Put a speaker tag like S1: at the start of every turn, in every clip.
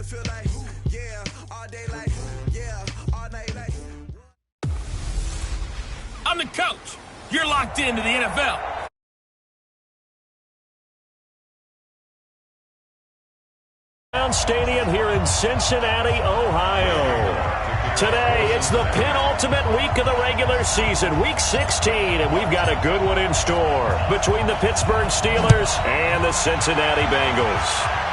S1: feel like, yeah, all day like, yeah, all night like.
S2: I'm the coach. You're locked into the NFL.
S3: Stadium here in Cincinnati, Ohio. Today, it's the penultimate week of the regular season, Week 16, and we've got a good one in store between the Pittsburgh Steelers and the Cincinnati Bengals.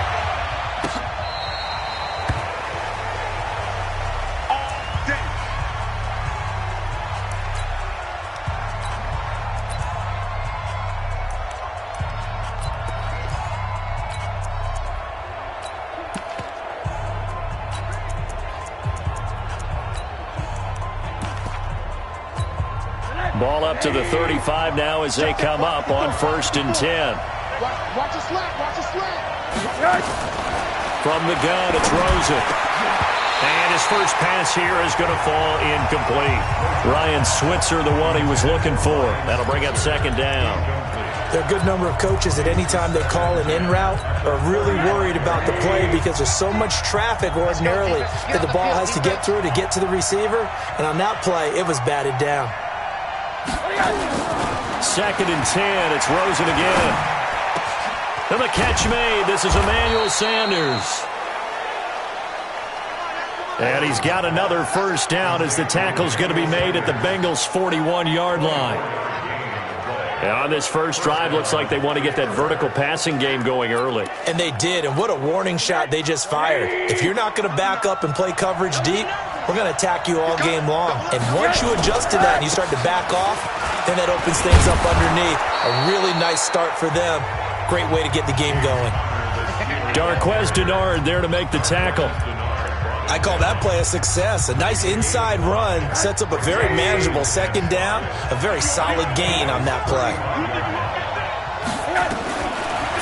S3: Ball up to the 35 now as they come up on 1st and 10.
S4: Watch the slant, watch the slant.
S3: From the gun, it's Rosen. And his first pass here is going to fall incomplete. Ryan Switzer, the one he was looking for. That'll bring up 2nd down.
S5: There are a good number of coaches that anytime they call an in route are really worried about the play because there's so much traffic ordinarily that the ball has to get through to get to the receiver. And on that play, it was batted down.
S3: 2nd and 10. It's Rosen again. And the catch made. This is Emmanuel Sanders. And he's got another first down as the tackle's going to be made at the Bengals' 41-yard line. And on this first drive, looks like they want to get that vertical passing game going early.
S5: And they did, and what a warning shot they just fired. If you're not going to back up and play coverage deep, we're going to attack you all game long. And once you adjust to that and you start to back off, then that opens things up underneath. A really nice start for them. Great way to get the game going.
S3: Darquez Denard there to make the tackle.
S5: I call that play a success. A nice inside run sets up a very manageable 2nd down. A very solid gain on that play.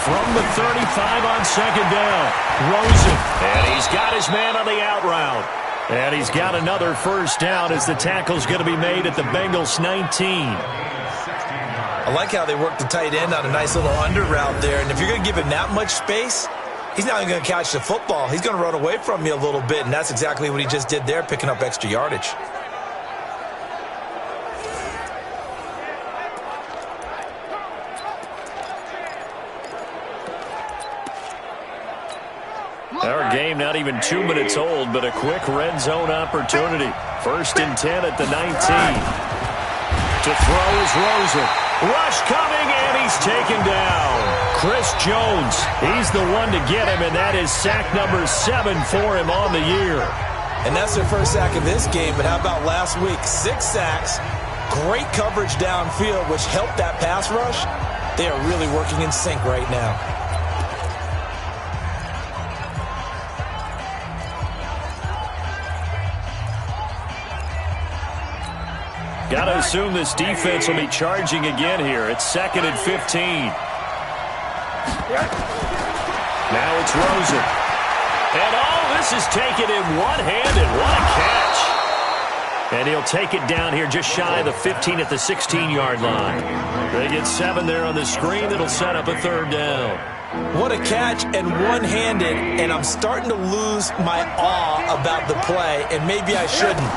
S3: From the 35 on 2nd down, Rosen. And he's got his man on the out route. And he's got another first down as the tackle's going to be made at the Bengals' 19.
S5: I like how they work the tight end on a nice little under route there. And if you're going to give him that much space, he's not even going to catch the football. He's going to run away from you a little bit, and that's exactly what he just did there, picking up extra yardage.
S3: Our game not even 2 minutes old, but a quick red zone opportunity. 1st and 10 at the 19. To throw is Rosen. Rush coming, and he's taken down. Chris Jones, he's the one to get him, and that is sack number 7 for him on the year.
S5: And that's their first sack of this game, but how about last week? 6 sacks, great coverage downfield, which helped that pass rush. They are really working in sync right now.
S3: Got to assume this defense will be charging again here. It's 2nd and 15. Now it's Rosen. And this is taken in one-handed. What a catch. And he'll take it down here just shy of the 15 at the 16-yard line. They get 7 there on the screen. That'll set up a 3rd down.
S5: What a catch and one-handed, and I'm starting to lose my awe about the play, and maybe I shouldn't.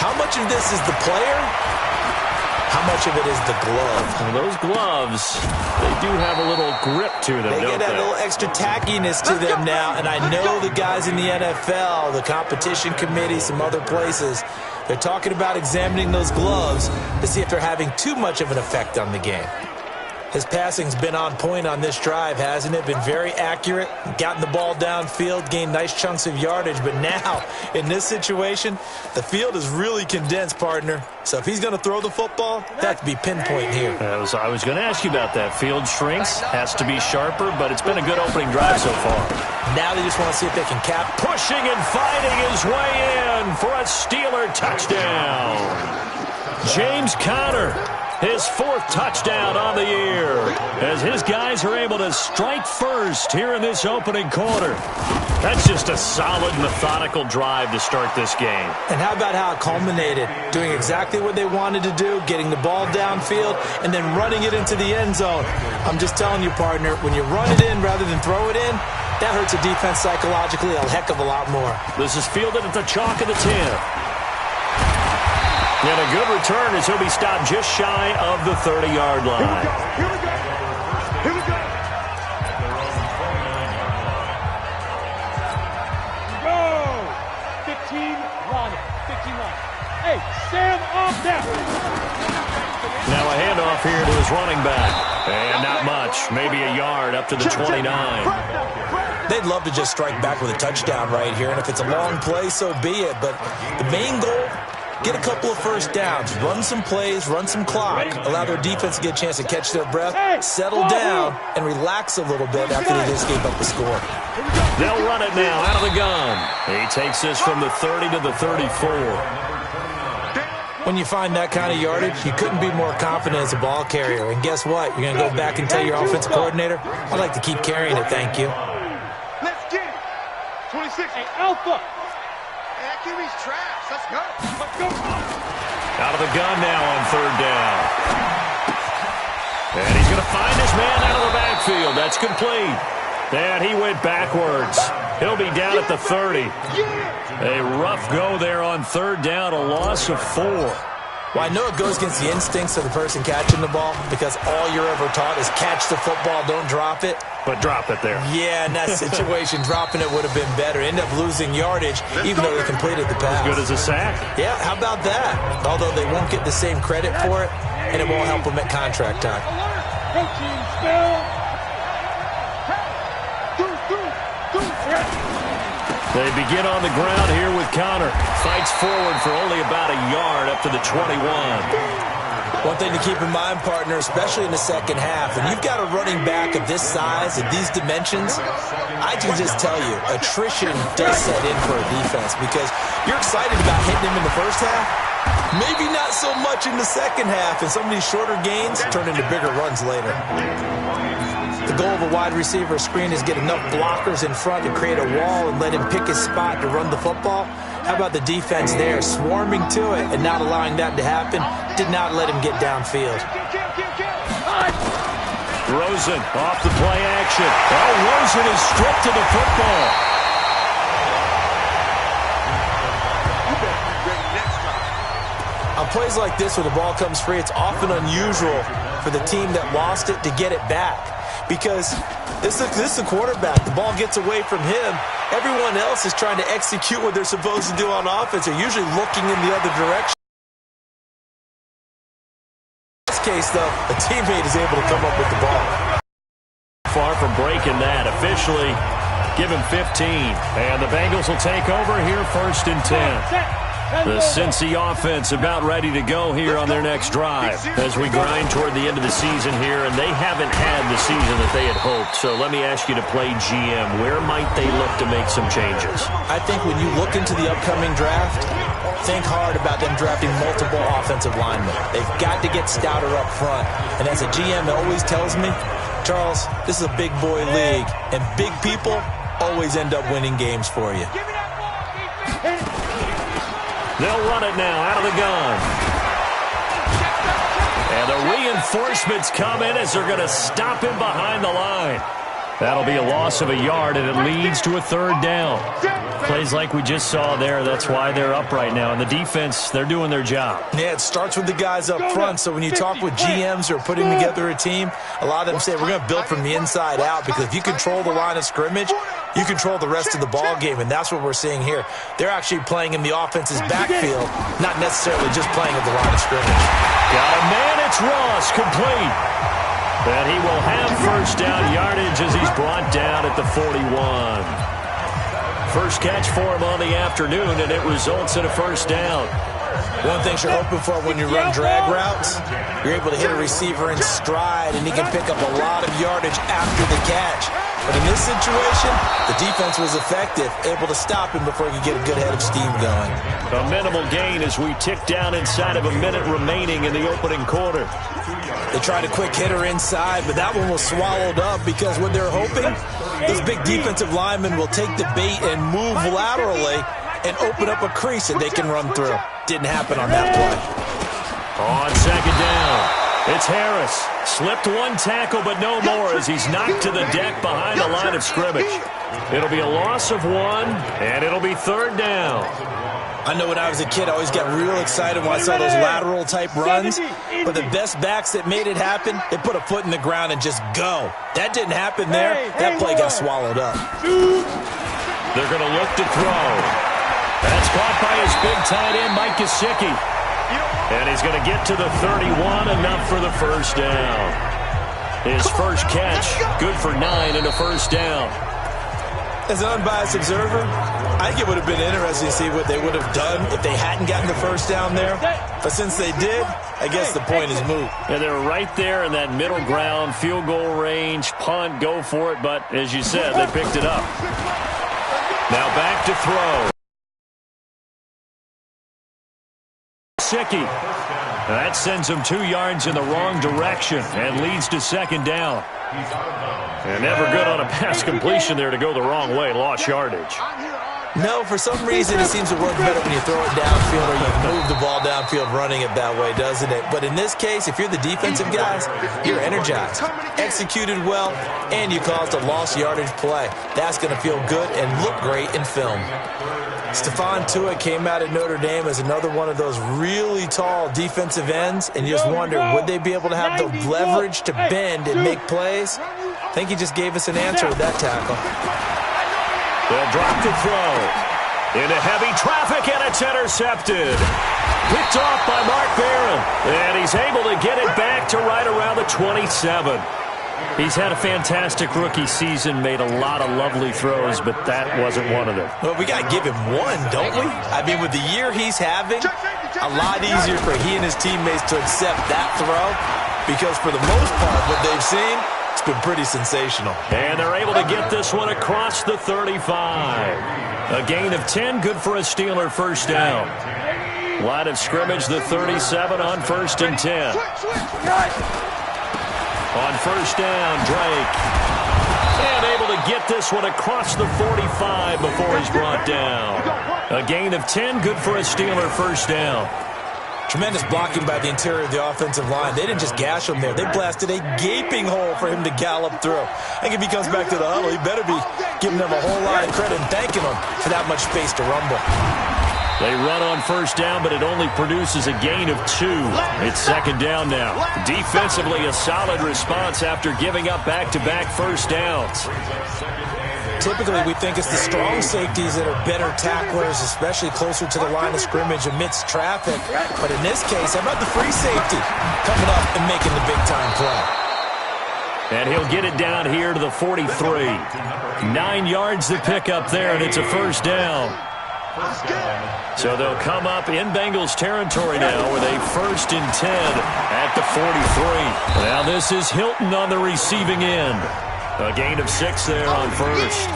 S5: How much of this is the player? How much of it is the glove?
S3: Well, those gloves, they do have a little grip to them,
S5: They
S3: don't
S5: get that little extra tackiness to them now, and I know the guys in the NFL, the competition committee, some other places, they're talking about examining those gloves to see if they're having too much of an effect on the game. His passing's been on point on this drive, hasn't it? Been very accurate, gotten the ball downfield, gained nice chunks of yardage. But now, in this situation, the field is really condensed, partner. So if he's going to throw the football, that could be pinpoint here.
S3: I was going to ask you about that. Field shrinks, has to be sharper, but it's been a good opening drive so far.
S5: Now they just want to see if they can cap.
S3: Pushing and fighting his way in for a Steeler touchdown. James Conner. His 4th touchdown on the year as his guys are able to strike first here in this opening quarter. That's just a solid, methodical drive to start this game.
S5: And how about how it culminated? Doing exactly what they wanted to do, getting the ball downfield, and then running it into the end zone. I'm just telling you, partner, when you run it in rather than throw it in, That hurts a defense psychologically a heck of a lot more.
S3: This is fielded at the chalk of the 10. And a good return as he'll be stopped just shy of the 30-yard line.
S4: Here we go. Here we go. Go. 15 run. 15 run. Hey, Sam off that.
S3: Now a handoff here to his running back. And not much. Maybe a yard up to the 29.
S5: They'd love to just strike back with a touchdown right here, and if it's a long play, so be it. But the main goal, get a couple of first downs, run some plays, run some clock, allow their defense to get a chance to catch their breath, settle down, and relax a little bit after they just gave up the score.
S3: They'll run it now out of the gun. He takes this from the 30 to the 34.
S5: When you find that kind of yardage, you couldn't be more confident as a ball carrier. And guess what? You're going to go back and tell your offensive coordinator, I'd like to keep carrying it, thank you.
S4: Let's get it. 26. Hey, Alpha. Hey, that QB's trash. Let's go. Let's go.
S3: Out of the gun now on third down. And he's going to find his man out of the backfield. That's complete. And he went backwards. He'll be down at the 30. A rough go there on third down, a loss of 4.
S5: Well, I know it goes against the instincts of the person catching the ball because all you're ever taught is catch the football, don't drop it.
S3: But drop it there.
S5: Yeah, in that situation, dropping it would have been better. End up losing yardage, even though they completed the pass.
S3: As good as a sack.
S5: Yeah, how about that? Although they won't get the same credit for it, and it won't help them at contract time.
S4: Coaching spell.
S3: They begin on the ground here with Connor. Fights forward for only about a yard up to the 21.
S5: One thing to keep in mind, partner, especially in the second half, when you've got a running back of this size and these dimensions, I can just tell you, attrition does set in for a defense because you're excited about hitting him in the first half, maybe not so much in the second half, and some of these shorter gains turn into bigger runs later. The goal of a wide receiver screen is get enough blockers in front to create a wall and let him pick his spot to run the football. How about the defense there, swarming to it and not allowing that to happen? Did not let him get downfield.
S3: Rosen off the play action. Oh, Rosen is stripped of the football.
S5: On plays like this where the ball comes free, it's often unusual for the team that lost it to get it back. Because this is the quarterback. The ball gets away from him. Everyone else is trying to execute what they're supposed to do on offense. They're usually looking in the other direction. In this case, though, a teammate is able to come up with the ball.
S3: Far from breaking that. Officially, give him 15. And the Bengals will take over here 1st and 10. The Cincy offense about ready to go here on their next drive as we grind toward the end of the season here, and they haven't had the season that they had hoped. So let me ask you to play GM. Where might they look to make some changes?
S5: I think when you look into the upcoming draft, think hard about them drafting multiple offensive linemen. They've got to get stouter up front. And as a GM always tells me, Charles, this is a big boy league, and big people always end up winning games for you.
S3: They'll run it now out of the gun. And the reinforcements come in as they're going to stop him behind the line. That'll be a loss of a yard, and it leads to a third down. Plays like we just saw there, that's why they're up right now. And the defense, they're doing their job.
S5: Yeah, it starts with the guys up front. So when you talk with GMs who are putting together a team, a lot of them say we're going to build from the inside out, because if you control the line of scrimmage, you control the rest of the ball game, and that's what we're seeing here. They're actually playing in the offense's backfield, not necessarily just playing at the line of scrimmage.
S3: Got a man, it's Ross, complete. And he will have first down yardage as he's brought down at the 41. First catch for him on the afternoon, and it results in a first down.
S5: One thing you're hoping for when you run drag routes, you're able to hit a receiver in stride, and he can pick up a lot of yardage after the catch. But in this situation, the defense was effective, able to stop him before he could get a good head of steam going.
S3: A minimal gain as we tick down inside of a minute remaining in the opening quarter.
S5: They tried a quick hitter inside, but that one was swallowed up because what they're hoping, those big defensive linemen will take the bait and move laterally and open up a crease that they can run through. Didn't happen on that play.
S3: On second down, it's Harris. Slipped one tackle, but no more as he's knocked to the deck behind the line of scrimmage. It'll be a loss of 1, and it'll be 3rd down.
S5: I know when I was a kid, I always got real excited when I saw those lateral-type runs. But the best backs that made it happen, they put a foot in the ground and just go. That didn't happen there. That play got swallowed up.
S3: They're going to look to throw. That's caught by his big tight end, Mike Gesicki. And he's going to get to the 31, enough for the first down. His first catch, good for 9 and a first down.
S5: As an unbiased observer, I think it would have been interesting to see what they would have done if they hadn't gotten the first down there. But since they did, I guess the point is moot.
S3: Yeah, they were right there in that middle ground, field goal range, punt, go for it. But as you said, they picked it up. Now back to throw. Gesicki. That sends him 2 yards in the wrong direction and leads to 2nd down. And never good on a pass completion there to go the wrong way. Lost yardage.
S5: No, for some reason it seems to work better when you throw it downfield or you move the ball downfield running it that way, doesn't it? But in this case, if you're the defensive guys, you're energized, executed well, and you caused a lost yardage play. That's going to feel good and look great in film. Stephon Tuitt came out of Notre Dame as another one of those really tall defensive ends, and you just wonder, would they be able to have the leverage to bend and make plays? I think he just gave us an answer with that tackle.
S3: They'll drop the throw. Into heavy traffic, and it's intercepted. Picked off by Mark Barron, and he's able to get it back to right around the 27. He's had a fantastic rookie season, made a lot of lovely throws, but that wasn't one of them.
S5: Well, we got to give him one, don't we? I mean, with the year he's having, a lot easier for he and his teammates to accept that throw because for the most part, what they've seen, it's been pretty sensational.
S3: And they're able to get this one across the 35. A gain of 10, good for a Steeler first down. Line of scrimmage, the 37 on 1st and 10. On first down, Drake. And able to get this one across the 45 before he's brought down. A gain of 10, good for a Steeler first down.
S5: Tremendous blocking by the interior of the offensive line. They didn't just gash him there. They blasted a gaping hole for him to gallop through. I think if he comes back to the huddle, he better be giving them a whole lot of credit and thanking them for that much space to rumble.
S3: They run on first down, but it only produces a gain of 2. It's 2nd down now. Defensively, a solid response after giving up back-to-back first downs.
S5: Typically, we think it's the strong safeties that are better tacklers, especially closer to the line of scrimmage amidst traffic. But in this case, how about the free safety coming up and making the big-time play?
S3: And he'll get it down here to the 43. 9 yards to pick up there, and it's a first down. So they'll come up in Bengals territory now with a 1st and 10 at the 43. Now this is Hilton on the receiving end. A gain of 6 there on first.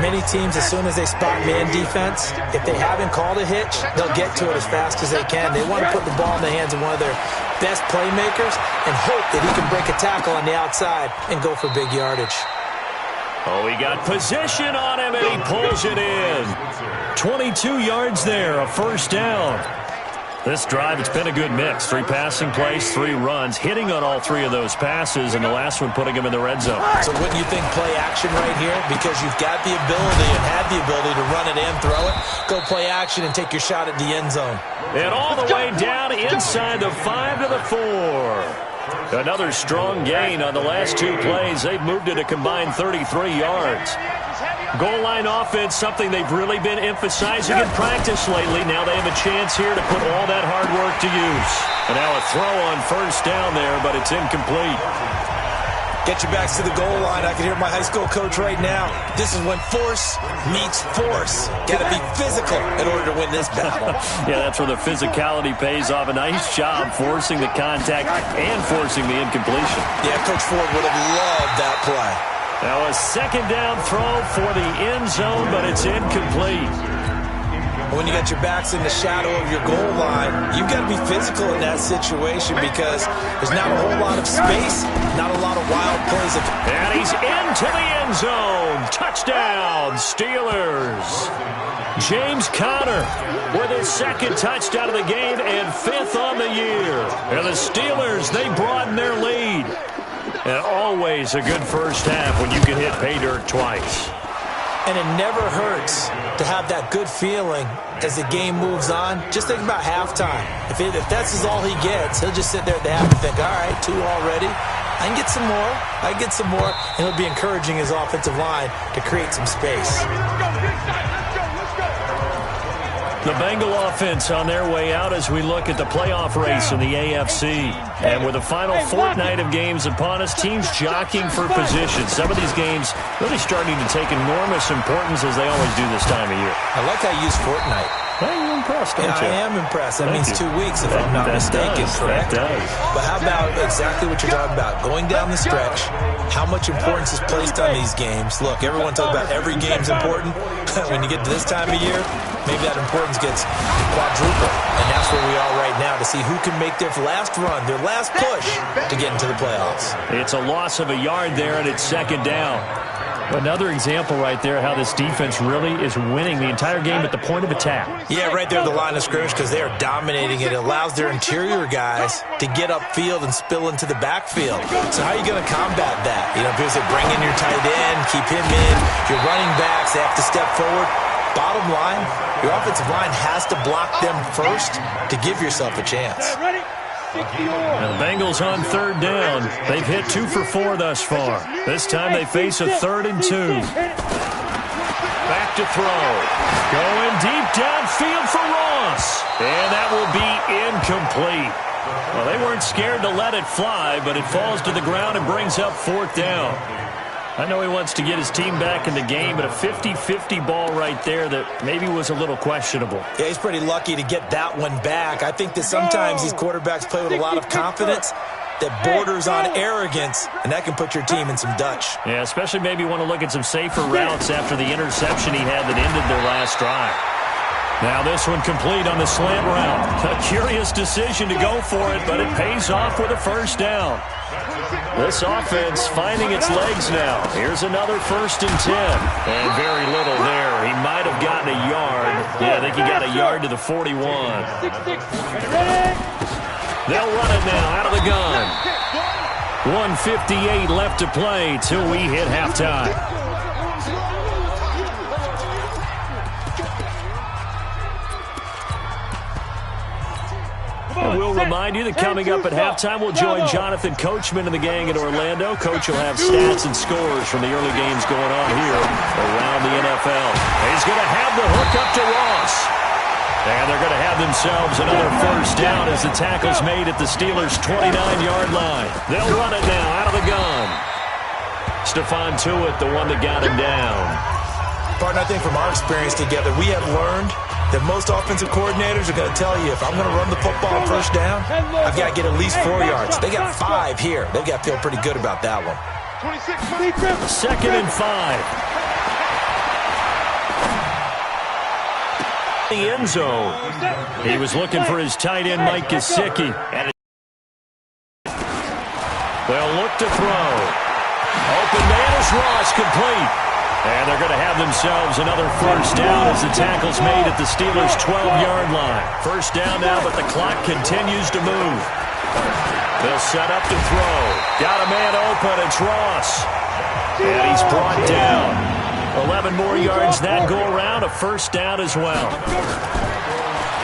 S5: Many teams, as soon as they spot man defense, if they haven't called a hitch, they'll get to it as fast as they can. They want to put the ball in the hands of one of their best playmakers and hope that he can break a tackle on the outside and go for big yardage.
S3: Oh, he got position on him, and he pulls it in. 22 yards there, a first down. This drive, it's been a good mix. 3 passing plays, 3 runs, hitting on all 3 of those passes, and the last one putting him in the red zone.
S5: So wouldn't you think play action right here? Because you've got the ability and have the ability to run it and throw it. Go play action and take your shot at the end zone.
S3: And all the way down inside the 5 to the 4. Another strong gain on the last 2 plays. They've moved it a combined 33 yards. Goal line offense, something they've really been emphasizing in practice lately. Now they have a chance here to put all that hard work to use. And now a throw on first down there, but it's incomplete.
S5: Get your backs to the goal line. I can hear my high school coach right now. This is when force meets force. Got to be physical in order to win this battle.
S3: Yeah, that's where the physicality pays off. A nice job forcing the contact and forcing the incompletion.
S5: Yeah, Coach Ford would have loved that play.
S3: Now a 2nd down throw for the end zone, but it's incomplete.
S5: When you got your backs in the shadow of your goal line, you've got to be physical in that situation because there's not a whole lot of space, not a lot of wild plays.
S3: And he's into the end zone. Touchdown, Steelers. James Conner with his 2nd touchdown of the game and 5th on the year. And the Steelers, they broaden their lead. And always a good first half when you can hit pay dirt twice.
S5: And it never hurts to have that good feeling as the game moves on. Just think about halftime. If that's all he gets, he'll just sit there at the half and think, all right, 2 already. I can get some more. I can get some more. And he'll be encouraging his offensive line to create some space.
S3: The Bengal offense on their way out as we look at the playoff race in the AFC. And with the final fortnight of games upon us, teams jockeying for position. Some of these games really starting to take enormous importance as they always do this time of year.
S5: I like how you use fortnight.
S3: Well, you're impressed, don't you?
S5: I am impressed. That means 2 weeks, if I'm not mistaken, correct?
S3: That does.
S5: But how about exactly what you're talking about? Going down the stretch, how much importance is placed on these games? Look, everyone talks about every game's important. When you get to this time of year, maybe that importance gets quadrupled. And that's where we are right now to see who can make their last run, their last push to get into the playoffs.
S3: It's a loss of a yard there, and it's second down. Another example right there how this defense really is winning the entire game at the point of attack.
S5: Yeah, right there at the line of scrimmage because they are dominating it. It allows their interior guys to get upfield and spill into the backfield. So how are you going to combat that? You know, people say bring in your tight end, keep him in. Your running backs, they have to step forward. Bottom line, your offensive line has to block them first to give yourself a chance.
S3: Now the Bengals on third down. They've hit 2 for 4 thus far. This time they face a 3rd and 2. Back to throw. Going deep downfield for Ross. And that will be incomplete. Well, they weren't scared to let it fly, but it falls to the ground and brings up 4th down. I know he wants to get his team back in the game, but a 50-50 ball right there that maybe was a little questionable.
S5: Yeah, he's pretty lucky to get that one back. I think that sometimes these quarterbacks play with a lot of confidence that borders on arrogance, and that can put your team in some Dutch.
S3: Yeah, especially maybe want to look at some safer routes after the interception he had that ended their last drive. Now this one complete on the slant route. A curious decision to go for it, but it pays off with a first down. This offense finding its legs now. Here's another 1st and 10. And very little there. He might have gotten a yard. Yeah, I think he got a yard to the 41. They'll run it now out of the gun. 1:58 left to play till we hit halftime. And we'll remind you that coming up at halftime, we'll join Jonathan Coachman and the gang in Orlando. Coach will have stats and scores from the early games going on here around the NFL. He's going to have the hook up to Ross. And they're going to have themselves another first down as the tackle's made at the Steelers' 29-yard line. They'll run it now out of the gun. Stephon Tuitt, the one that got him down.
S5: Partner, I think from our experience together, we have learned that most offensive coordinators are going to tell you, if I'm going to run the football on first down, I've got to get at least 4 yards. They got 5 here. They've got to feel pretty good about that one.
S3: 2nd and 5. The end zone. He was looking for his tight end, Mike Gesicki. They'll look to throw. Open man is Ross, complete. And they're going to have themselves another first down as the tackle's made at the Steelers' 12-yard line. First down now, but the clock continues to move. They'll set up to throw. Got a man open. It's Ross. And he's brought down. 11 more yards that go around. A first down as well.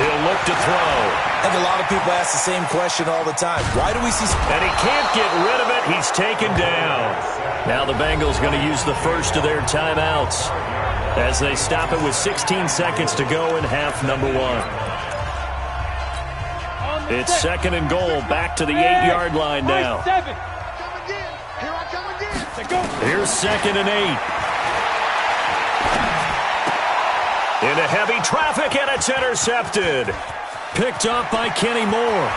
S3: He'll look to throw.
S5: I think a lot of people ask the same question all the time. Why do we see...
S3: And he can't get rid of it. He's taken down. Now the Bengals going to use the first of their timeouts as they stop it with 16 seconds to go in half number 1. It's 2nd and goal. Back to the 8-yard line now. Here's 2nd and 8. Into heavy traffic, and it's intercepted. Picked up by Kenny Moore.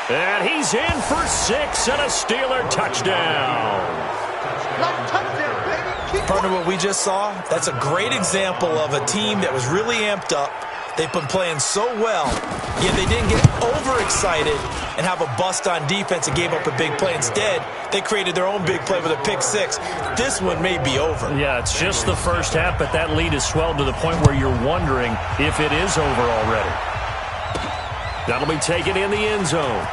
S3: And he's in for 6 and a Steeler touchdown.
S5: Partner, what we just saw, that's a great example of a team that was really amped up, They've been playing so well, yet they didn't get overexcited and have a bust on defense and gave up a big play. Instead, they created their own big play with a pick six. This one may be over.
S3: Yeah, it's just the first half, but that lead has swelled to the point where you're wondering if it is over already. That'll be taken in the end zone.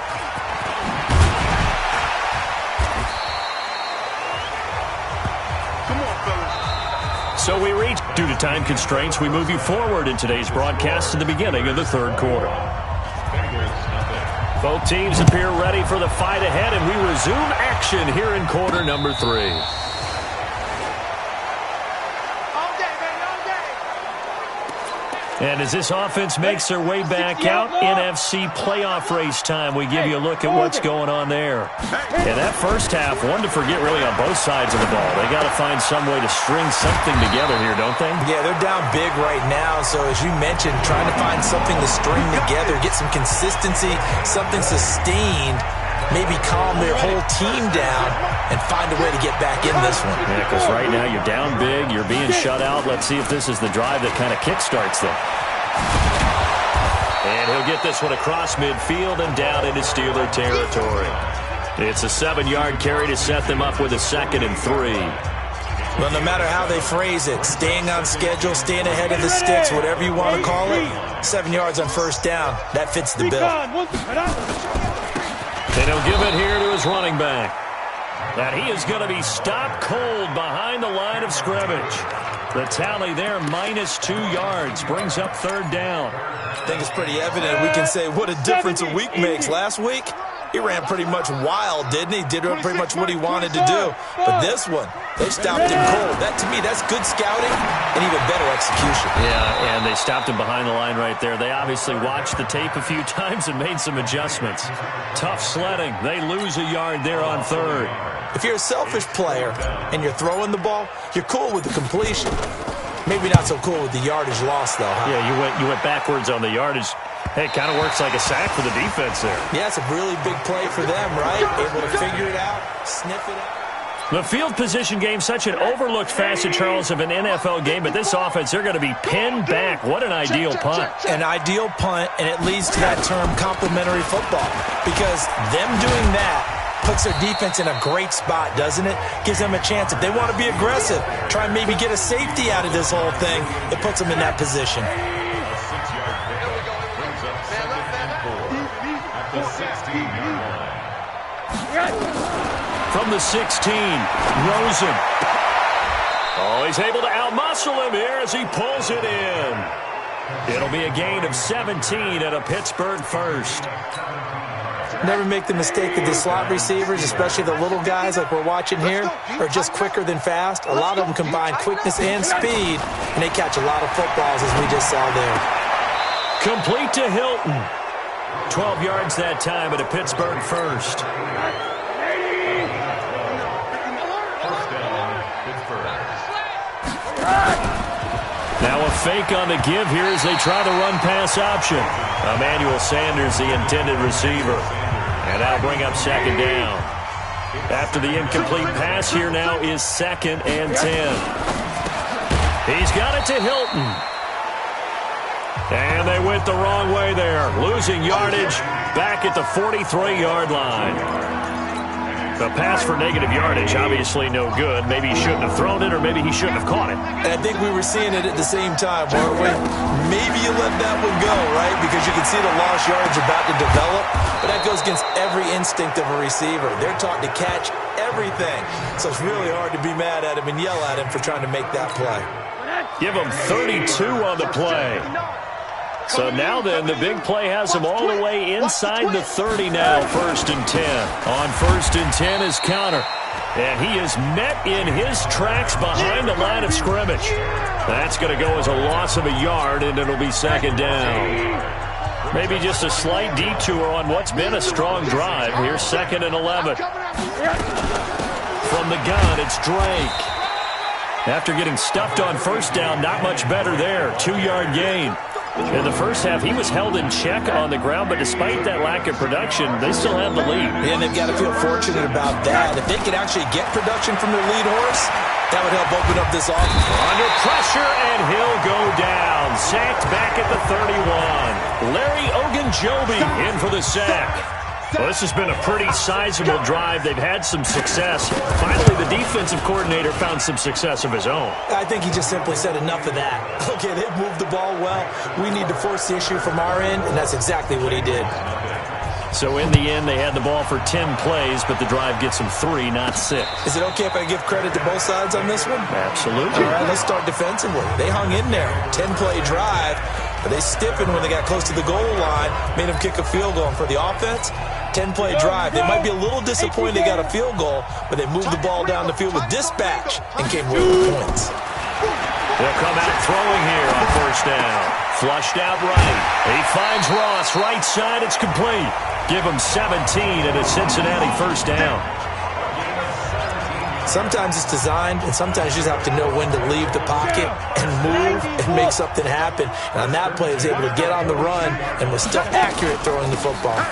S3: So we reach, due to time constraints, we move you forward in today's broadcast to the beginning of the third quarter. Both teams appear ready for the fight ahead, and we resume action here in quarter number 3. And as this offense makes their way back out, NFC playoff race time, we give you a look at what's going on there. In that first half, one to forget really on both sides of the ball. They got to find some way to string something together here, don't they?
S5: Yeah, they're down big right now. So as you mentioned, trying to find something to string together, get some consistency, something sustained, maybe calm their whole team down and find a way to get back in this one.
S3: Yeah, because right now you're down big, you're being shut out. Let's see if this is the drive that kind of kickstarts them. And he'll get this one across midfield and down into Steeler territory. It's a 7-yard carry to set them up with a 2nd and 3.
S5: Well, no matter how they phrase it, staying on schedule, staying ahead of the sticks, whatever you want to call it, 7 yards on first down, that fits the bill.
S3: And he'll give it here to his running back. And he is going to be stopped cold behind the line of scrimmage. The tally there, -2 yards, brings up 3rd down.
S5: I think it's pretty evident. We can say what a difference a week makes. Last week, he ran pretty much wild, didn't he? Did pretty much what he wanted to do. But this one, they stopped him cold. That, to me, that's good scouting and even better execution.
S3: Yeah, and they stopped him behind the line right there. They obviously watched the tape a few times and made some adjustments. Tough sledding. They lose a yard there on 3rd.
S5: If you're a selfish player and you're throwing the ball, you're cool with the completion. Maybe not so cool with the yardage loss, though, huh?
S3: Yeah, you went backwards on the yardage. Hey, it kind of works like a sack for the defense there.
S5: Yeah, it's a really big play for them, right? Able to figure it out, sniff it out.
S3: The field position game, such an overlooked facet, Charles, of an NFL game, but this offense, they're going to be pinned back. What an ideal punt.
S5: An ideal punt, and it leads to that term complementary football, because them doing that puts their defense in a great spot, doesn't it? Gives them a chance. If they want to be aggressive, try and maybe get a safety out of this whole thing, it puts them in that position.
S3: From the 16, Rosen. Oh, he's able to outmuscle him here as he pulls it in. It'll be a gain of 17 at a Pittsburgh first.
S5: Never make the mistake that the slot receivers, especially the little guys like we're watching here, are just quicker than fast. A lot of them combine quickness and speed, and they catch a lot of footballs, as we just saw there.
S3: Complete to Hilton. 12 yards that time at a Pittsburgh first. Now a fake on the give here as they try the run-pass option. Emmanuel Sanders, the intended receiver. And that'll bring up 2nd down. After the incomplete pass, here now is 2nd and 10. He's got it to Hilton. And they went the wrong way there. Losing yardage back at the 43-yard line. The pass for negative yardage, obviously no good. Maybe he shouldn't have thrown it, or maybe he shouldn't have caught it.
S5: And I think we were seeing it at the same time, weren't we? Maybe you let that one go, right? Because you can see the lost yardage about to develop. But that goes against every instinct of a receiver. They're taught to catch everything. So it's really hard to be mad at him and yell at him for trying to make that play.
S3: Give him 32 on the play. So now then, the big play has him all the way inside the 30 now, 1st and 10. On 1st and 10 is Connor. And he is met in his tracks behind the line of scrimmage. That's going to go as a loss of a yard, and it'll be 2nd down. Maybe just a slight detour on what's been a strong drive. Here's 2nd and 11. From the gun, it's Drake. After getting stuffed on 1st down, not much better there. 2-yard gain. In the first half, he was held in check on the ground, but despite that lack of production, they still have the lead.
S5: And they've got to feel fortunate about that. If they could actually get production from their lead horse, that would help open up this offense.
S3: Under pressure, and he'll go down. Sacked back at the 31. Larry Ogunjobi in for the sack. Well, this has been a pretty sizable drive. They've had some success. Finally, the defensive coordinator found some success of his own.
S5: I think he just simply said enough of that. Okay, they've moved the ball well. We need to force the issue from our end, and that's exactly what he did.
S3: So in the end, they had the ball for 10 plays, but the drive gets them 3, not 6.
S5: Is it okay if I give credit to both sides on this one?
S3: Absolutely.
S5: All right, let's start defensively. They hung in there. 10-play drive, but they stiffened when they got close to the goal line, made them kick a field goal. And for the offense, 10-play drive. They might be a little disappointed they got a field goal, but they moved the ball down the field with dispatch and came away with points.
S3: They'll come out throwing here on first down. Flushed out right. He finds Ross. Right side, it's complete. Give him 17 and a Cincinnati first down.
S5: Sometimes it's designed, and sometimes you just have to know when to leave the pocket and move and make something happen. And on that play, he was able to get on the run and was still accurate throwing the football.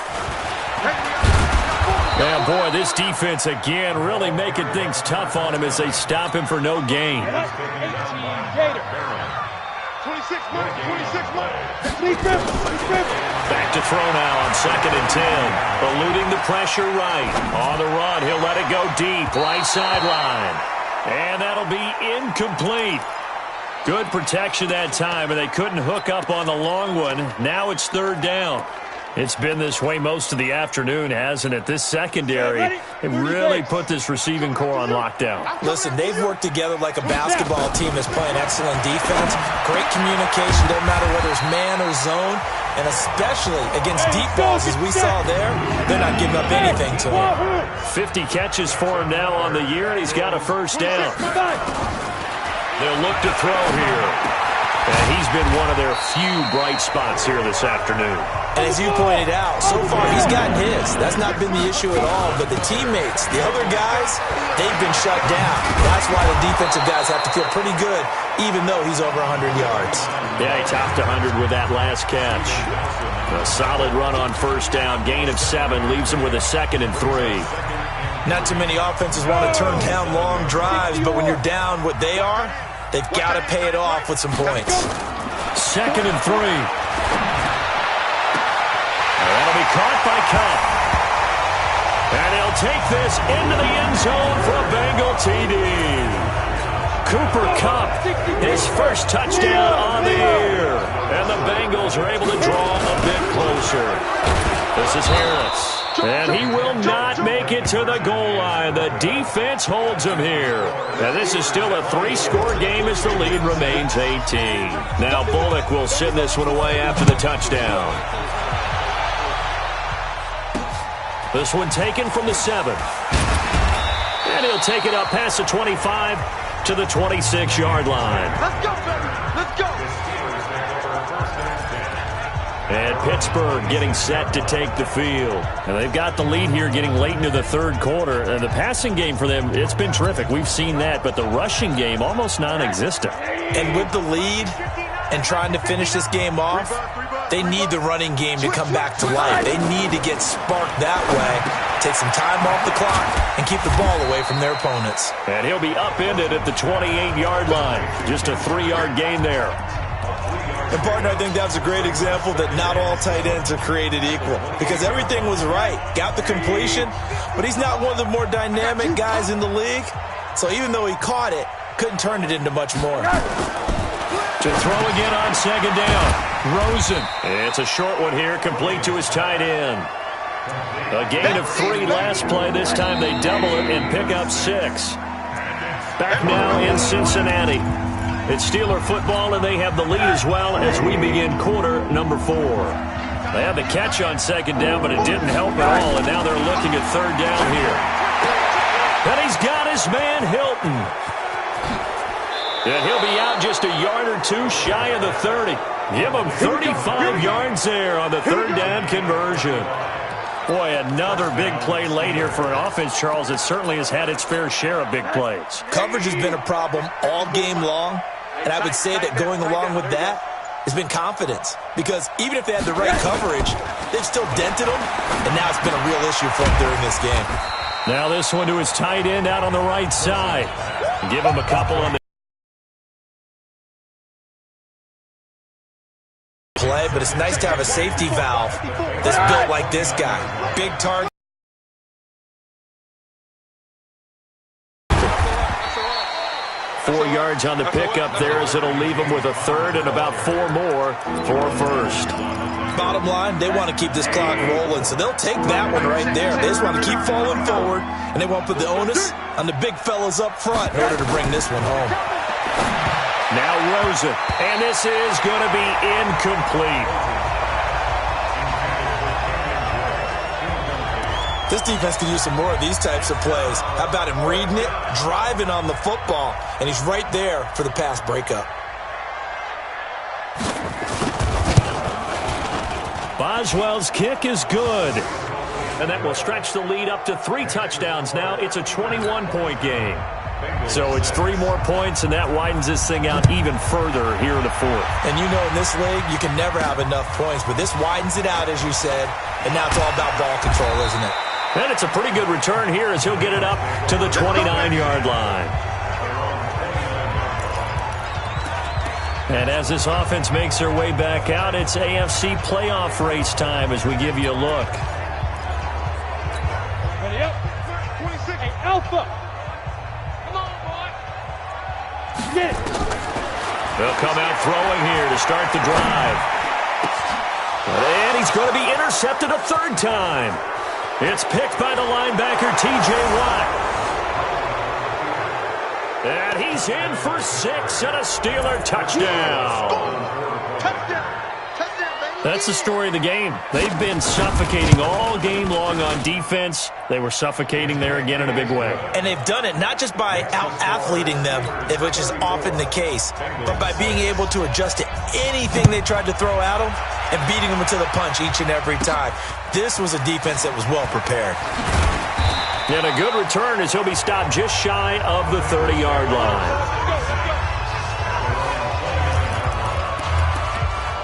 S3: Yeah, boy, this defense again really making things tough on him as they stop him for no gain.
S4: 26
S3: Back to throw now on 2nd and 10. Eluding the pressure right. On the run, he'll let it go deep. Right sideline. And that'll be incomplete. Good protection that time, and they couldn't hook up on the long one. Now it's 3rd down. It's been this way most of the afternoon, hasn't it? This secondary, it really put this receiving core on lockdown.
S5: Listen, they've worked together like a basketball team that's playing excellent defense. Great communication, doesn't matter whether it's man or zone. And especially against deep balls, as we saw there, they're not giving up anything to him.
S3: 50 catches for him now on the year, and he's got a first down. They'll look to throw here. And he's been one of their few bright spots here this afternoon.
S5: And as you pointed out, so far he's gotten his. That's not been the issue at all. But the teammates, the other guys, they've been shut down. That's why the defensive guys have to feel pretty good, even though he's over 100 yards.
S3: Yeah, he topped 100 with that last catch. A solid run on first down. Gain of 7 leaves him with a 2nd and 3.
S5: Not too many offenses want to turn down long drives, but when you're down what they are, they've got to pay it off with some points.
S3: 2nd and 3. That'll be caught by Cup. And he'll take this into the end zone for a Bengal TD. Cooper Kupp, his first touchdown on the year. And the Bengals are able to draw a bit closer. This is Harris. And he will not make it to the goal line. The defense holds him here. And this is still a 3-score game as the lead remains 18. Now Bullock will send this one away after the touchdown. This one taken from the 7. And he'll take it up past the 25 to the 26-yard line.
S4: Let's go, baby. Let's go.
S3: And Pittsburgh getting set to take the field. And they've got the lead here getting late into the 3rd quarter. And the passing game for them, it's been terrific. We've seen that. But the rushing game, almost non-existent.
S5: And with the lead and trying to finish this game off, they need the running game to come back to life. They need to get sparked that way, take some time off the clock, and keep the ball away from their opponents.
S3: And he'll be upended at the 28-yard line. Just a 3-yard gain there.
S5: And, partner, I think that's a great example that not all tight ends are created equal because everything was right. Got the completion, but he's not one of the more dynamic guys in the league. So even though he caught it, couldn't turn it into much more.
S3: To throw again on 2nd down. Rosen. It's a short one here, complete to his tight end. A gain of 3 last play. This time they double it and pick up 6. Back now in Cincinnati. It's Steeler football, and they have the lead as well as we begin quarter number 4. They had the catch on 2nd down, but it didn't help at all, and now they're looking at 3rd down here. And he's got his man Hilton. And he'll be out just a yard or 2 shy of the 30. Give him 35 yards there on the 3rd down conversion. Boy, another big play late here for an offense, Charles. It certainly has had its fair share of big plays.
S5: Coverage has been a problem all game long, and I would say that going along with that has been confidence. Because even if they had the right coverage, they've still dented them, and now it's been a real issue for them during this game.
S3: Now this one to his tight end out on the right side. Give him a couple on the
S5: play, but it's nice to have a safety valve that's built like this guy. Big target.
S3: 4 yards on the pickup there as it'll leave them with a third and about 4 more for first.
S5: Bottom line, they want to keep this clock rolling, so they'll take that one right there. They just want to keep falling forward, and they won't put the onus on the big fellas up front in order to bring this one home.
S3: Now Rosen, and this is going to be incomplete.
S5: This defense can use some more of these types of plays. How about him reading it, driving on the football, and he's right there for the pass breakup.
S3: Boswell's kick is good. And that will stretch the lead up to 3 touchdowns now. It's a 21-point game. So it's 3 more points, and that widens this thing out even further here in the fourth.
S5: And you know in this league, you can never have enough points, but this widens it out, as you said, and now it's all about ball control, isn't it?
S3: And it's a pretty good return here as he'll get it up to the 29-yard line. And as this offense makes their way back out, it's AFC playoff race time as we give you a look.
S4: Ready up. 26. Hey, Alpha. Come on, boy. Get it.
S3: They'll come out throwing here to start the drive. And he's going to be intercepted a 3rd time. It's picked by the linebacker, T.J. Watt. And he's in for 6 and a Steeler touchdown. That's the story of the game. They've been suffocating all game long on defense. They were suffocating there again in a big way.
S5: And they've done it not just by out-athleting them, which is often the case, but by being able to adjust to anything they tried to throw at them and beating them to the punch each and every time. This was a defense that was well prepared.
S3: And a good return as he'll be stopped just shy of the 30-yard line.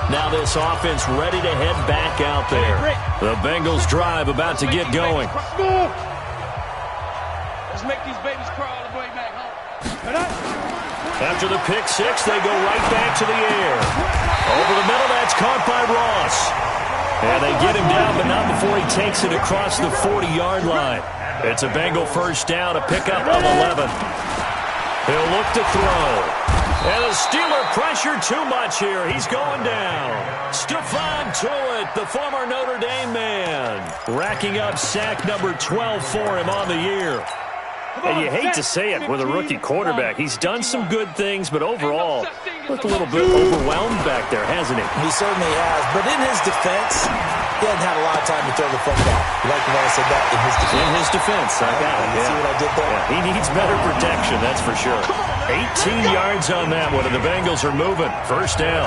S3: Now this offense ready to head back out there. The Bengals drive about to get going.
S4: Let's make these babies crawl all the way back home.
S3: After the pick 6, they go right back to the air. Over the middle, that's caught by Ross. And they get him down, but not before he takes it across the 40-yard line. It's a Bengal first down, a pickup of 11. He'll look to throw. And the Steeler pressure too much here. He's going down. Stephon Tuitt, the former Notre Dame man, racking up sack number 12 for him on the year. And you hate to say it with a rookie quarterback. He's done some good things, but overall, looked a little bit overwhelmed back there, hasn't he?
S5: He certainly has. But in his defense, he hasn't had a lot of time to throw the football. You like the way I said that? In his defense.
S3: In his defense. I got it.
S5: You see what I did there?
S3: Yeah, he needs better protection, that's for sure. 18 yards on that one, and the Bengals are moving. First down.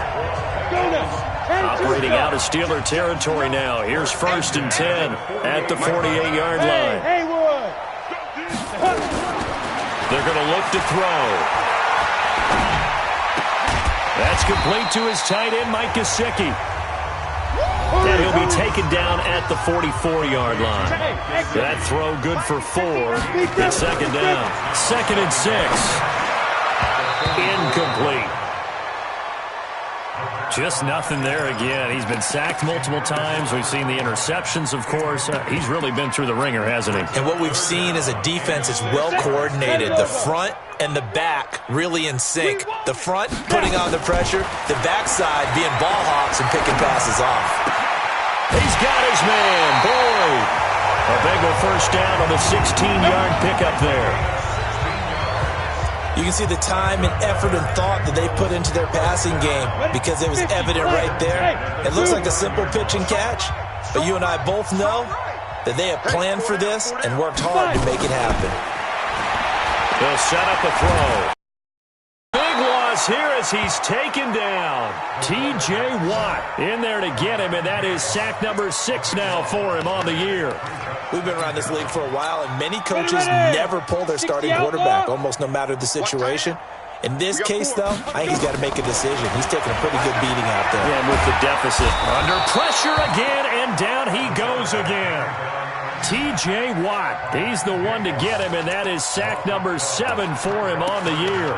S3: Operating out of Steeler territory now. Here's 1st and 10 at the 48-yard line. They're going to look to throw. That's complete to his tight end, Mike Gesicki. And he'll be taken down at the 44-yard line. That throw good for 4. It's 2nd down. 2nd and 6. Incomplete. Just nothing there again. He's been sacked multiple times. We've seen the interceptions, of course. He's really been through the ringer, hasn't he?
S5: And what we've seen is a defense that's well coordinated. The front and the back really in sync. The front putting on the pressure. The backside being ball hawks and picking passes off.
S3: He's got his man, Boyd. A Bengal first down on the 16-yard pickup there.
S5: You can see the time and effort and thought that they put into their passing game because it was evident right there. It looks like a simple pitch and catch, but you and I both know that they have planned for this and worked hard to make it happen.
S3: They'll set up a throw. Big loss here as he's taken down. T.J. Watt in there to get him, and that is sack number 6 now for him on the year.
S5: We've been around this league for a while, and many coaches never pull their starting quarterback, almost no matter the situation. In this case, though, I think he's got to make a decision. He's taking a pretty good beating out there.
S3: Yeah, and with the deficit. Under pressure again, and down he goes again. T.J. Watt, he's the one to get him, and that is sack number 7 for him on the year.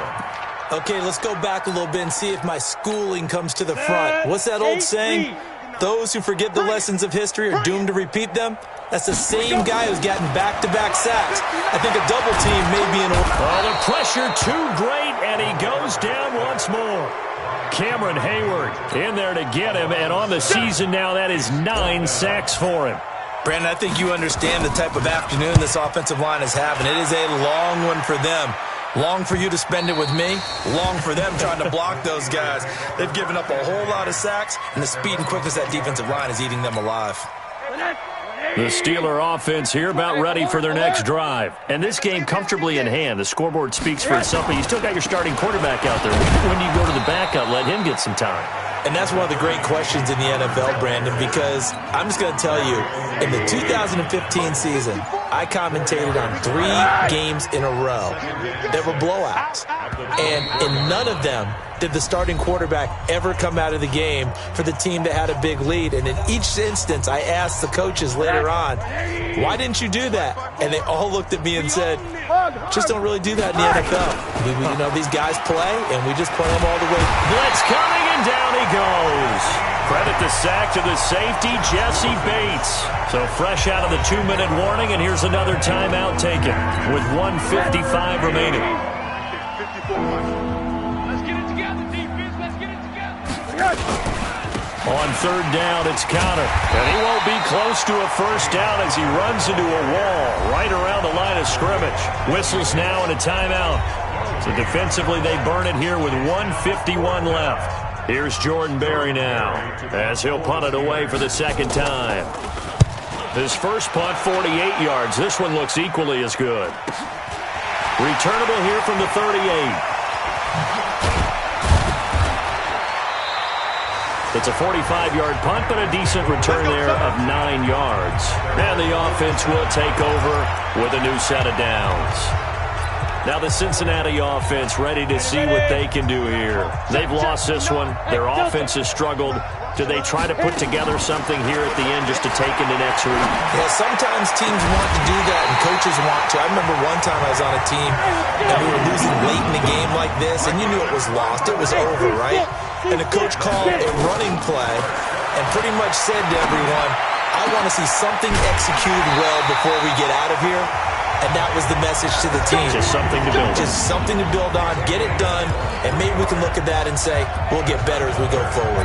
S5: Okay, let's go back a little bit and see if my schooling comes to the front. What's that old saying? Those who forget the lessons of history are doomed to repeat them. That's the same guy who's gotten back-to-back sacks. I think a double team may be in order.
S3: Oh, the pressure too great, and he goes down once more. Cameron Hayward in there to get him, and on the season now, that is 9 sacks for him.
S5: Brandon, I think you understand the type of afternoon this offensive line is having. It is a long one for them. Long for you to spend it with me. Long for them trying to block those guys. They've given up a whole lot of sacks, and the speed and quickness of that defensive line is eating them alive.
S3: The Steeler offense here about ready for their next drive. And this game comfortably in hand. The scoreboard speaks for itself, but you still got your starting quarterback out there. When do you go to the backup, let him get some time?
S5: And that's one of the great questions in the NFL, Brandon, because I'm just going to tell you, in the 2015 season, I commentated on 3 games in a row that were blowouts. And in none of them did the starting quarterback ever come out of the game for the team that had a big lead. And in each instance, I asked the coaches later on, why didn't you do that? And they all looked at me and said, just don't really do that in the NFL. These guys play, and we just play them all the way.
S3: Blitz coming, and down he goes. Credit the sack to the safety, Jesse Bates. So fresh out of the 2-minute warning, and here's another timeout taken with 1:55 remaining.
S4: Let's get it together, defense. Let's get it together.
S3: On 3rd down, it's Connor. And he won't be close to a first down as he runs into a wall right around the line of scrimmage. Whistles now and a timeout. So defensively, they burn it here with 1:51 left. Here's Jordan Berry now as he'll punt it away for the second time. His first punt, 48 yards. This one looks equally as good. Returnable here from the 38. It's a 45-yard punt, but a decent return there of 9 yards. And the offense will take over with a new set of downs. Now the Cincinnati offense ready to see what they can do here. They've lost this one. Their offense has struggled. Do they try to put together something here at the end just to take into next week?
S5: Yeah, sometimes teams want to do that and coaches want to. I remember one time I was on a team and we were losing late in the game like this, and you knew it was lost. It was over, right? And the coach called a running play and pretty much said to everyone, I want to see something executed well before we get out of here. And that was the message to the team.
S3: Just something to build on.
S5: Just something to build on, get it done, and maybe we can look at that and say, we'll get better as we go forward.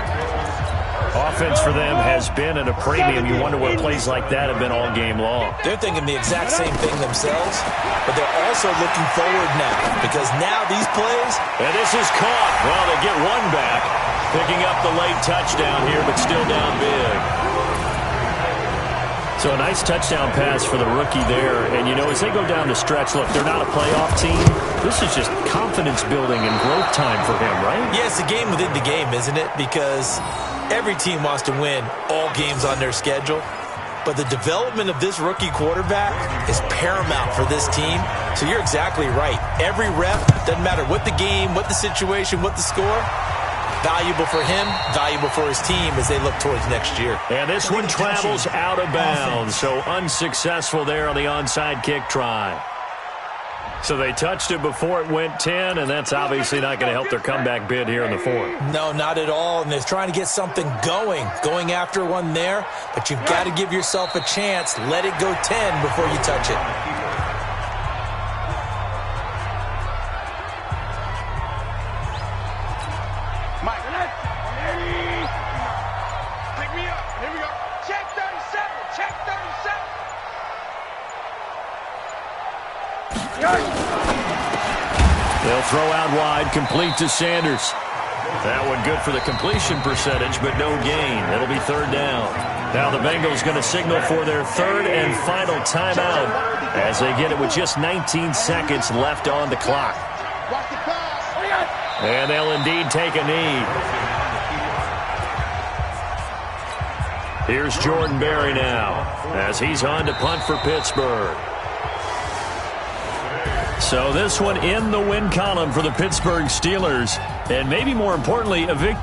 S3: Offense for them has been at a premium. You wonder what plays like that have been all game long.
S5: They're thinking the exact same thing themselves, but they're also looking forward now because now these plays.
S3: And this is caught. Well, they get one back, picking up the late touchdown here, but still down big. So a nice touchdown pass for the rookie there. And, as they go down the stretch, look, they're not a playoff team. This is just confidence building and growth time for him, right?
S5: Yeah, it's a game within the game, isn't it? Because every team wants to win all games on their schedule. But the development of this rookie quarterback is paramount for this team. So you're exactly right. Every rep, doesn't matter what the game, what the situation, what the score, valuable for him, valuable for his team as they look towards next year.
S3: And this one travels out of bounds, so unsuccessful there on the onside kick try. So they touched it before it went 10, and that's obviously not going to help their comeback bid here in the 4th.
S5: No, not at all, and they're trying to get something going after one there, but you've got to give yourself a chance. Let it go 10 before you touch it.
S3: They'll throw out wide, complete to Sanders. That one good for the completion percentage, but no gain. It'll be 3rd down. Now the Bengals going to signal for their 3rd and final timeout as they get it with just 19 seconds left on the clock. And they'll indeed take a knee. Here's Jordan Berry now as he's on to punt for Pittsburgh. So this one in the win column for the Pittsburgh Steelers, and maybe more importantly, a victory.